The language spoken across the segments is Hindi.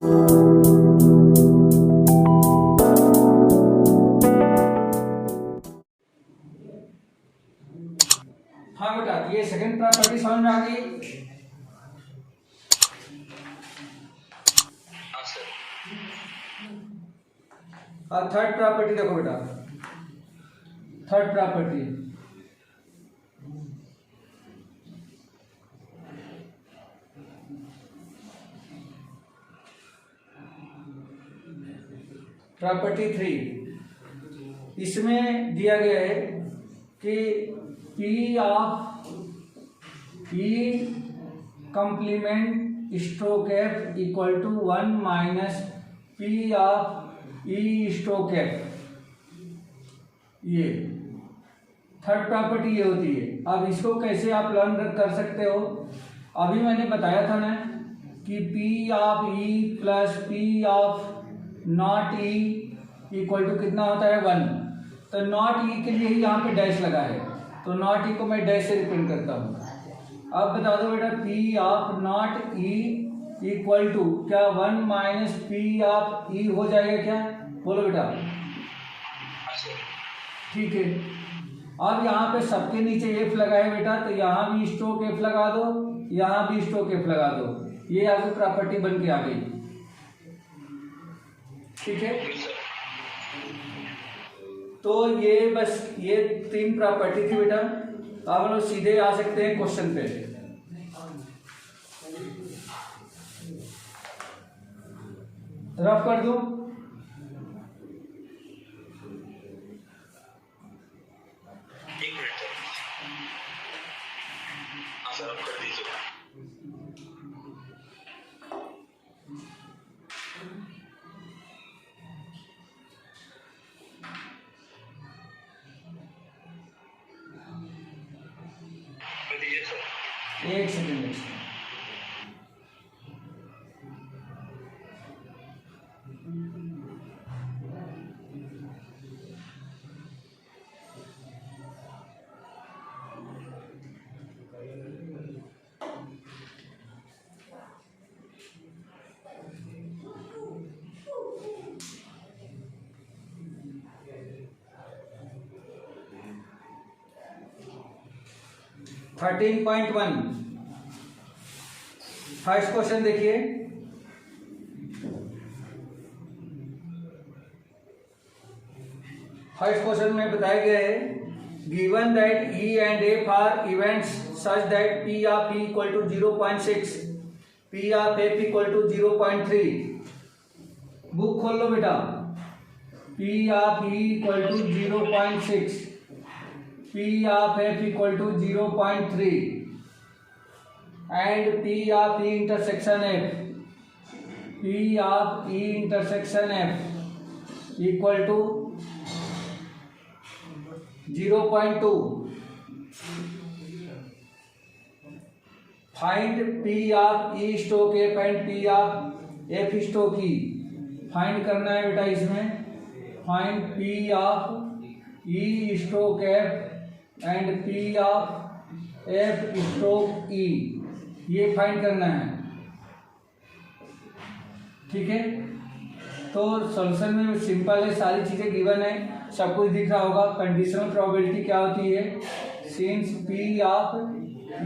हाँ बेटा, ये सेकंड प्रॉपर्टी समझ में आ गई। और थर्ड प्रॉपर्टी देखो बेटा, थर्ड प्रॉपर्टी प्रॉपर्टी 3, इसमें दिया गया है कि P of E complement stroke F equal to 1 minus P of E stroke F। ये थर्ड प्रॉपर्टी ये होती है। अब इसको कैसे आप लर्न कर सकते हो, अभी मैंने बताया था ना कि P of E plus P of not E equal to कितना होता है 1। तो नॉट E के लिए ही यहाँ पे डैश लगा है, तो नॉट E को मैं डैश से रिप्रेजेंट करता हूँ। अब बता दो बेटा, P of not E equal to क्या 1 माइनस P ऑफ E हो जाएगा क्या, बोलो बेटा। ठीक है, अब यहाँ पे सबके नीचे F लगा है बेटा, तो यहाँ भी स्ट्रोक F लगा दो, यहाँ भी स्ट्रोक F लगा दो, ये आपकी प्रॉपर्टी बन के आ गई। ठीक है, तो ये बस ये 3 प्रॉपर्टी थी बेटा। अब हम लोग सीधे आ सकते हैं क्वेश्चन पे। रफ कर दूं, एक सेकेंड। 13.1 फर्स्ट क्वेश्चन देखिए। फर्स्ट क्वेश्चन में बताया गया है, given that E and F are events such that P of E equal to 0.6, P of F equal to 0.3। Book खोल लो बेटा। P of E equal to 0.6, P of F equal to 0.3 and P of E intersection F, P of E intersection F equal to 0.2। Find P of E stroke F and P of F stroke E। Find करना है बेटा इसमें। Find P of E stroke F and P of F stroke E, ये फाइंड करना है। ठीक है, तो सॉल्यूशन में सिंपल है, सारी चीजें गिवन है, सब कुछ दिख रहा होगा। कंडीशनल प्रोबेबिलिटी क्या होती है, since P of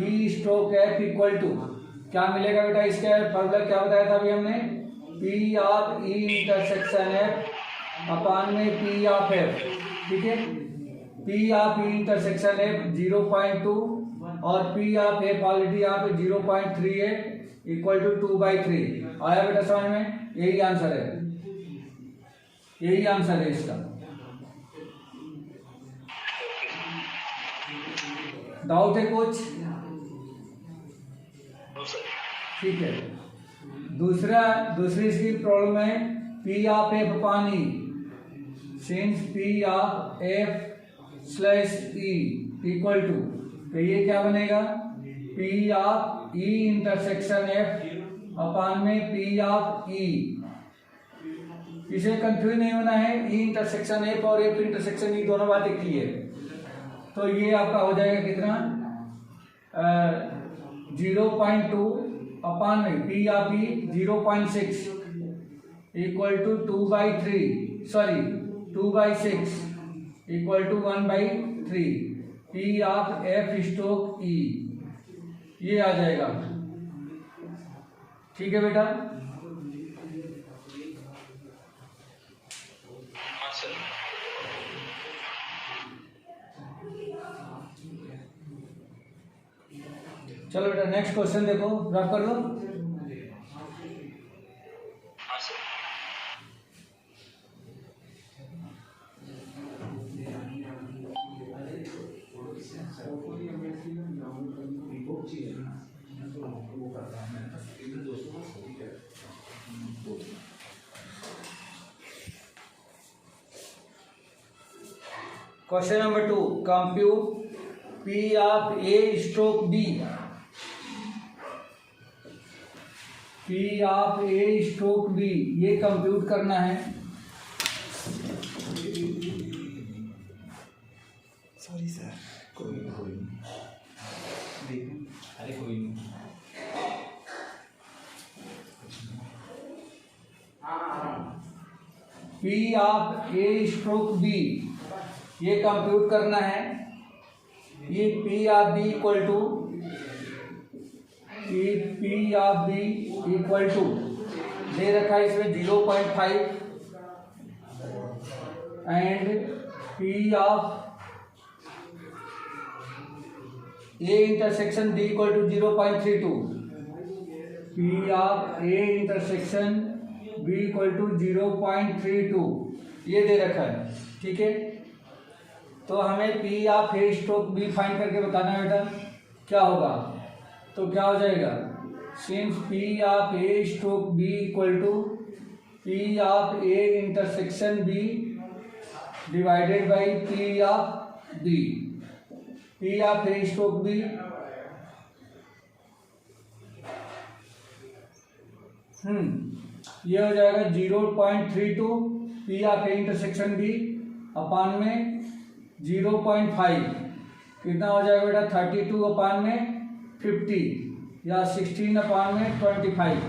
E stroke F equal to क्या मिलेगा बेटा, इसका फॉर्मूला क्या बताया था अभी हमने, P of E intersection F upon में P ऑफ F। ठीक है, P of E intersection F 0.2 और P ऑफ F ऑलरेडी यहाँ पे 0.3 है, इक्वल टू 2/3। आया बेटा समझ में, यही आंसर है, यही आंसर है इसका। डाउट है कुछ? ठीक है, दूसरी इसकी प्रॉब्लम है, P of F upon E, since P of F slash E equal to, तो ये क्या बनेगा, P of E intersection F upon में P ऑफ E। इसे कंफ्यूज नहीं होना है, E इंटरसेक्शन F और F इंटरसेक्शन E दोनों बात एक ही है। तो ये आपका हो जाएगा कितना, 0.2 अपान में P of E 0.6 equal to 2/3 sorry 2/6 equal to 1/3 P of F stroke E, ये आ जाएगा। ठीक है बेटा। चलो बेटा नेक्स्ट क्वेश्चन देखो, रफ कर लो। Question number 2, compute P of A stroke B. P of A stroke B ये कंप्यूट करना है। सॉरी सर, कोई नहीं देखें, अरे कोई नहीं। P of A stroke B ये कंप्यूट करना है। ये P of B equal to P of B equal to दे रखा है इसमें 0.5 and P of A intersection B equal to 0.32। P of A intersection B equal to 0.32 ये दे रखा है। ठीक है, तो हमें P of A stroke B find करके बताना है बेटा क्या होगा। तो क्या हो जाएगा, since P of A stroke B equal to P of A intersection B divided by P of B. P of A stroke B ये हो जाएगा 0.32 P of A intersection B upon में 0.5 कितना हो जाएगा बेटा 32 अपान में 50 या 16 अपान में 25।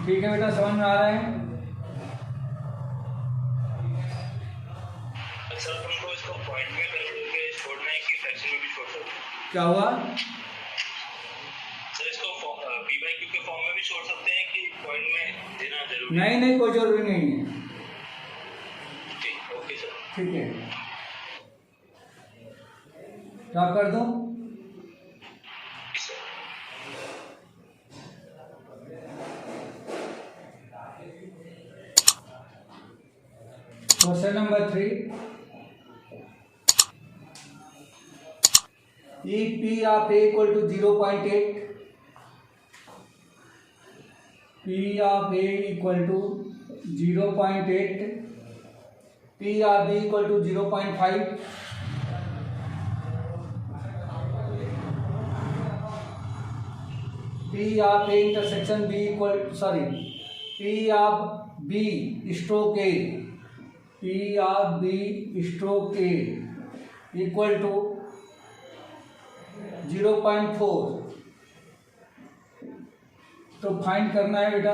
ठीक है बेटा, समझ में आ रहा है। सर तुमको इसको पॉइंट में करके छोड़ना है कि फ्रैक्शन में भी छोड़ सकते हैं? क्या हुआ सर इसको पी बाई क्यू के फॉर्म में भी छोड़ सकते हैं कि पॉइंट में देना जरूरी है? नहीं नहीं, कोई जरूरी नहीं है। ठीक, ओके सर। ठीक है, ड्रॉप कर दो। Question number 3, P of A equal to 0.8, P of A equal to 0.8, P of B equal to 0.5, P of A intersection B equal P of B stroke A, P of B stroke A equal to 0.4। तो फाइंड करना है बेटा,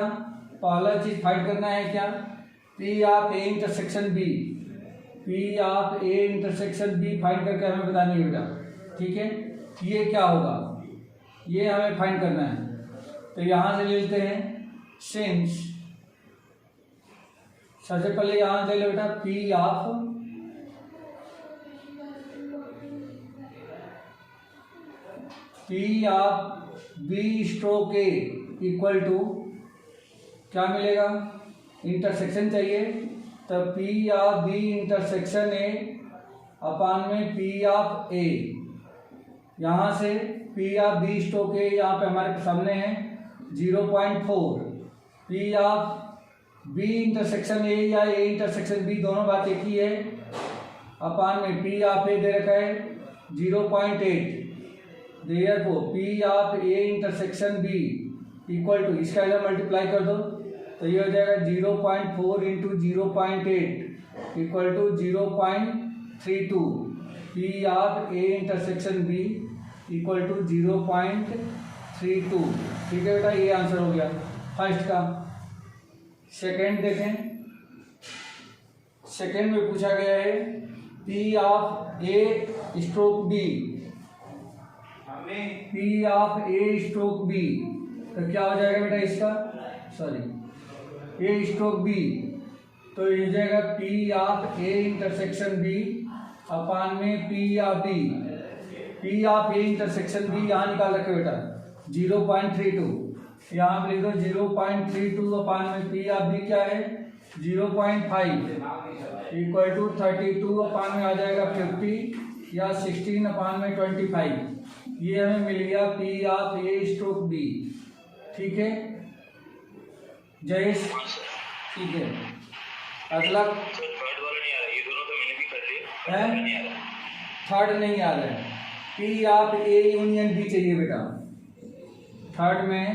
पहला चीज फाइंड करना है क्या, P of A intersection B. P of A intersection B find करके हमें बतानी है बेटा। ठीक है, ये क्या होगा ये हमें फाइंड करना है। तो यहां से लेते हैं सिंस, सबसे पहले यहां से ले बेटा P of B stroke A equal to क्या मिलेगा, इंटरसेक्शन चाहिए तो P of B intersection A upon में पी ऑफ ए। यहाँ से P of B stroke A यहाँ पे हमारे सामने है 0.4, P of B intersection A या ए इंटरसेक्शन बी दोनों बात एक ही है, अपान में पी ऑफ ए दे रखा है 0.8। Therefore P of A intersection B equal to, इसका इधर मल्टीप्लाई कर दो तो ये हो जाएगा 0.4 into 0.8 equal to 0.32। P of A intersection B equal to 0.32। ठीक है बेटा, ये आंसर हो गया फर्स्ट का। सेकेंड देखें, सेकेंड में पूछा गया है P of A stroke B, हमें P of A stroke B, तो क्या हो जाएगा बेटा इसका, सॉरी ए स्ट्रोक बी, तो ये हो जाएगा P of A intersection B upon में P of B, P of A intersection B यहाँ निकाल रखे बेटा 0.32, यहाँ पर लिख दो 0.32 अपान में पी ऑफ बी क्या है 0.5 इक्वल टू 32 अपान में आ जाएगा 50 या 16 अपान में 25, ये हमें मिल गया P of A stroke B. ठीक है जयेश, हाँ सर। ठीक है अगला सर थर्ड वाला नहीं आ रहा, ये दोनों तो मैंने भी कर लिए, है? नहीं आ रहा। थर्ड नहीं आ रहा है, P of A union B चाहिए बेटा, थर्ड में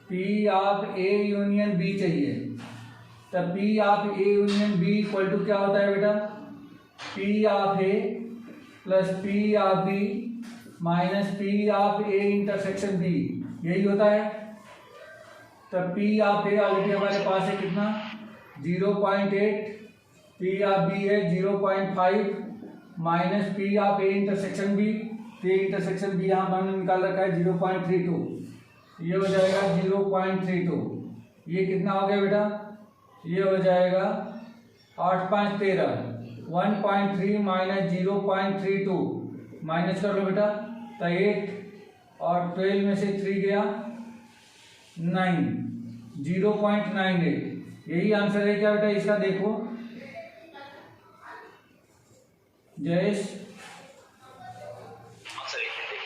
P of A union B चाहिए, तब P of A union B equal to क्या होता है बेटा, P of A plus P of B minus P of A intersection B, यही होता है। तब पी ऑफ ए ऑलरेडी हमारे पास है कितना 0.8, पी ऑफ बी है 0.5 minus P of A intersection B, A intersection B यहाँ पर हमने निकाल रखा है 0.32, ये हो जाएगा 0.32, ये कितना हो गया बेटा, ये हो जाएगा 8 5 13, 1.3 माइनस 0.32 माइनस कर लो बेटा, तो 8 और 12 में से 3 गया 9, 0.98, यही आंसर है क्या बेटा इसका, देखो जयेश। हाँ सर, एक मिनट।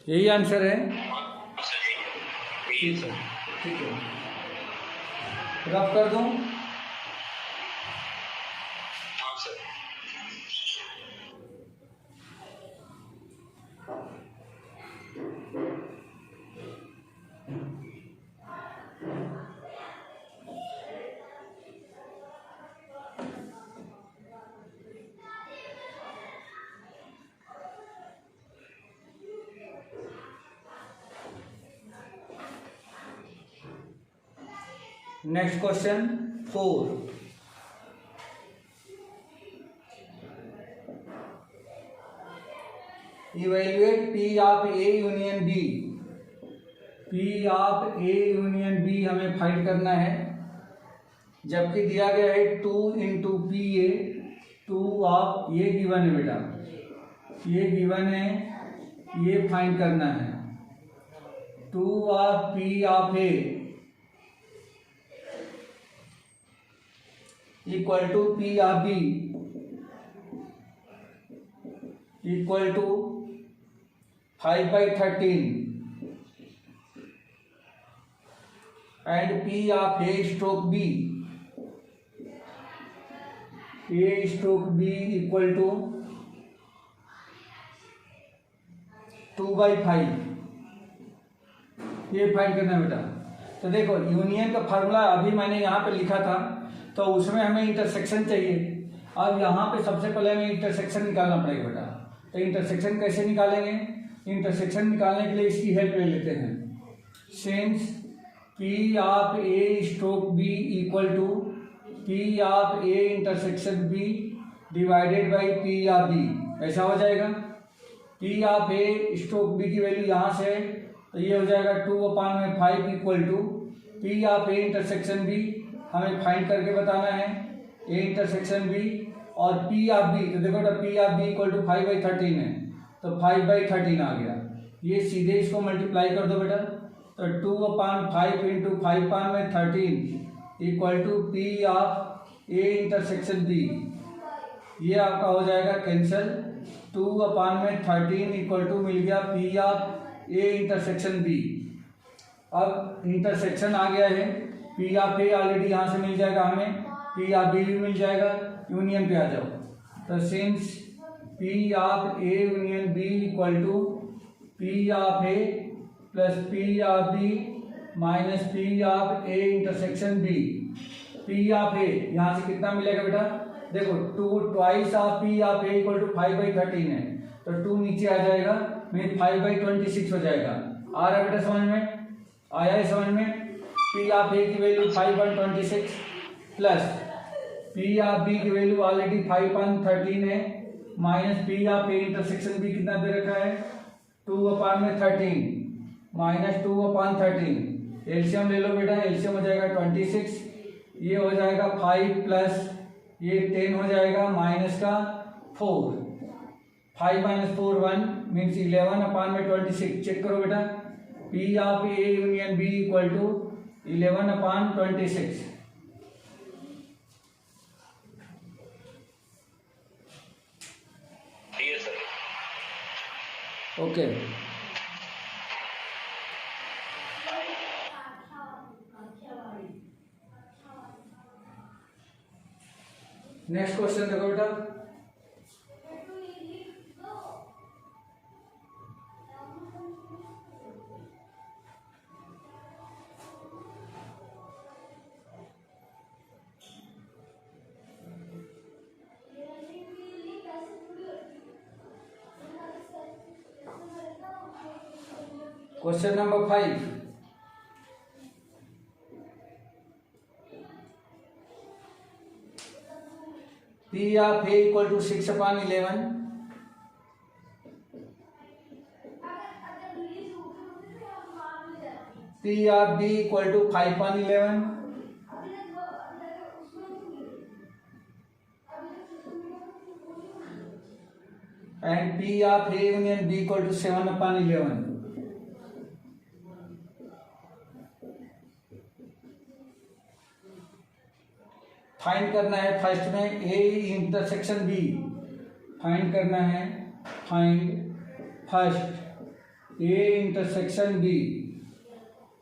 यही आंसर है, हाँ सर, ये सर। ठीक है रफ कर दूं, हाँ सर। Next question 4, evaluate P of A union B, P of A union B हमें फाइंड करना है, जबकि दिया गया है 2 इंटू पी ए, 2 ऑफ ये गिवन है बेटा, ये गिवन है, ये फाइंड करना है 2 of P of A equal to P of B equal to 5/13 and P of A stroke B, A stroke B equal to 2/5, ये फाइंड करना है बेटा। तो देखो यूनियन का फार्मूला अभी मैंने यहाँ पे लिखा था, तो उसमें हमें इंटरसेक्शन चाहिए, अब यहाँ पे सबसे पहले हमें इंटरसेक्शन निकालना पड़ेगा बेटा। तो इंटरसेक्शन कैसे निकालेंगे, इंटरसेक्शन निकालने के लिए इसकी हेल्प ले लेते हैं, since P of A stroke B equal to P of A intersection B divided by P of B, ऐसा हो जाएगा। P of A stroke B की वैल्यू यहाँ से, तो ये हो जाएगा 2/5 equal to P of A intersection B, हमें फाइंड करके बताना है ए इंटरसेक्शन बी और पी ऑफ बी, तो देखो P of B equal to 5/13 है, तो 5/13 आ गया, ये सीधे इसको मल्टीप्लाई कर दो बेटा, तो 2/5 into 5/13 equal to P of A intersection B, ये आपका हो जाएगा कैंसिल, 2/13 इक्वल टू मिल गया P of A intersection B. अब इंटरसेक्शन आ गया है, पी ऑफ ए ऑलरेडी यहाँ से मिल जाएगा हमें, पी ऑफ बी भी मिल जाएगा, यूनियन पे आ जाओ, तो since P of A union B equal to P of A plus P of B minus P of A intersection B. P of A यहाँ से कितना मिलेगा बेटा, देखो 2 twice of P of A equal to 5/13 है, तो 2 नीचे आ जाएगा, मीन 5/26 हो जाएगा। आ रहा है बेटा समझ में, आया है समझ में। पी ऑफ ए की value 5/26 plus P of B की वैल्यू ऑलरेडी 5/13 है, minus P of A intersection B कितना दे रखा है 2/13 माइनस 2/13। एलसीएम ले लो बेटा, एलसीएम हो जाएगा 26, ये हो जाएगा 5 प्लस ये 10 हो जाएगा माइनस का 4, 5 - 4 1 मीन्स 11/26। चेक करो बेटा, P of A union B equal to 11/26। ठीक है सर। ओके, नेक्स्ट क्वेश्चन देखो बेटा। Question number 5, P of A equal to 6/11, P of B equal to 5/11, and P of A union B equal to 7/11। Find करना है फर्स्ट में ए इंटरसेक्शन बी, फाइंड करना है, find first A intersection B,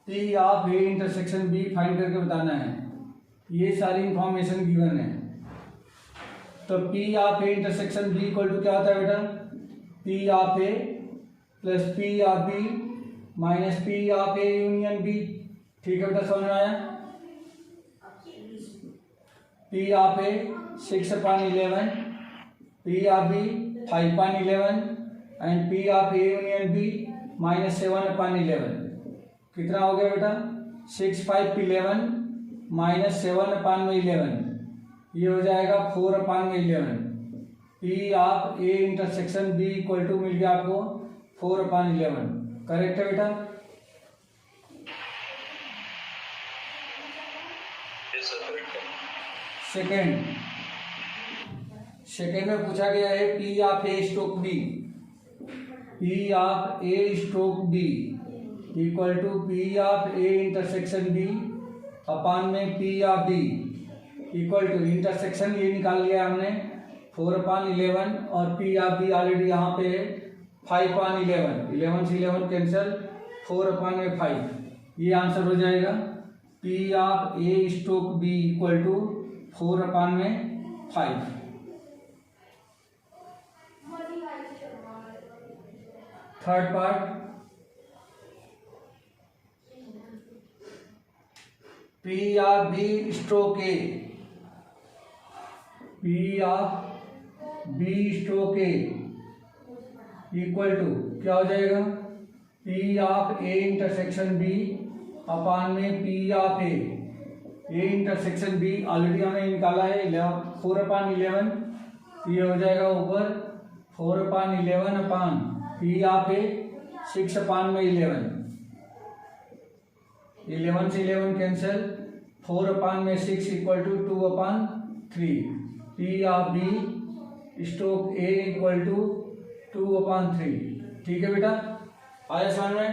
P of A intersection B find करके बताना है। ये सारी इंफॉर्मेशन गिवन है। तो P of A intersection B equal to क्या होता है बेटा, P of A plus P of B minus P of A union B. ठीक है बेटा, समझ में आया। P of A 6/11, P of B 5/11 and P of A union B minus 7/11। कितना हो गया बेटा, 6 5 11 माइनस 7/11, ये हो जाएगा 4/11। P of A intersection B equal to मिल गया आपको 4/11। करेक्ट है बेटा। यस सर, करेक्ट है। सेकेंड में पूछा गया है P of A stroke B, P of A stroke B equal to P of A intersection B upon में P of B equal to, intersection ये निकाल लिया हमने 4/11 और पी ऑफ बी ऑलरेडी यहाँ पे 5/11, 11 से 11 कैंसिल, 4/5, ये आंसर हो जाएगा। P of A stroke B equal to 4/5। Third part, P of B stroke A, P of B stroke A equal to क्या हो जाएगा, P of A intersection B upon में P of A, A intersection B already हमने निकाला है 4/11, ये हो जाएगा ऊपर 4/11 अपान पी ऑफ ए 6/11, 11 से 11 cancel, 4/6 equal to 2/3। P of B stroke A equal to 2/3। ठीक है बेटा, आया समझ में।